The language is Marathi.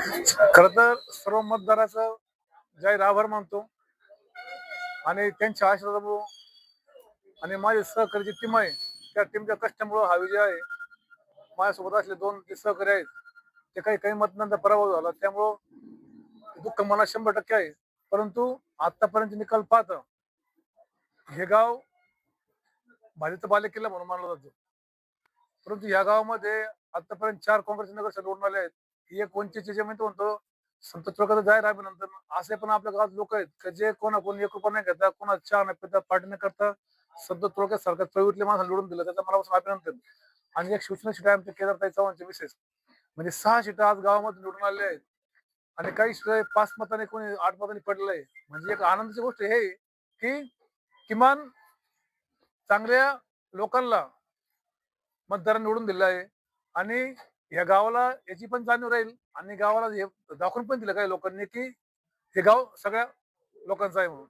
खरं तर सर्व मतदाराचं जाहीर आभार मानतो आणि त्यांच्या आशीर्वादामुळं आणि माझे सहकारी जी टीम आहे त्या टीमच्या कष्टामुळं हा विजय आहे. माझ्यासोबत असले दोन जे सहकारी आहेत ते काही काही मतदानाचा पराभव झाला त्यामुळं दुःख मनात 100% आहे. परंतु आतापर्यंत निकाल पाहता हे गाव भाजपचा बालेकिल्ला म्हणून मानला जातो. परंतु या गावामध्ये आतापर्यंत 4 काँग्रेसचे नगरसेवक निवडून आले आहेत. एक वंचितचे जे मी म्हणतो संत तुकाराम जाहीर अभिनंदन. असे पण आपल्या गावात लोक आहेत की जे कोणाकडून ₹1 नाही घेता, कोणाला चहा नाही पिता, पार्टी न करता संत तुकाराम सारख्या चळवळीतल्या माणसाला निवडून दिलं. त्याचं मनापासून अभिनंदन. आणि एक शिवसेना सीट आहे आमच्या केदारताई चव्हाणचे मिसेस. म्हणजे 6 सीटं आज गावामध्ये निवडून आलेल्या आहेत. आणि काही शिवाय 5 मतांनी कोणी 8 मतांनी पडलेलं आहे. म्हणजे एक आनंदाची गोष्ट हे आहे की किमान चांगल्या लोकांना मतदारांनी निवडून दिलं आहे. आणि या गावाला याची पण जाणीव राहील आणि गावाला हे दाखवून पण दिलं काही लोकांनी की हे गाव सगळ्या लोकांचं आहे म्हणून.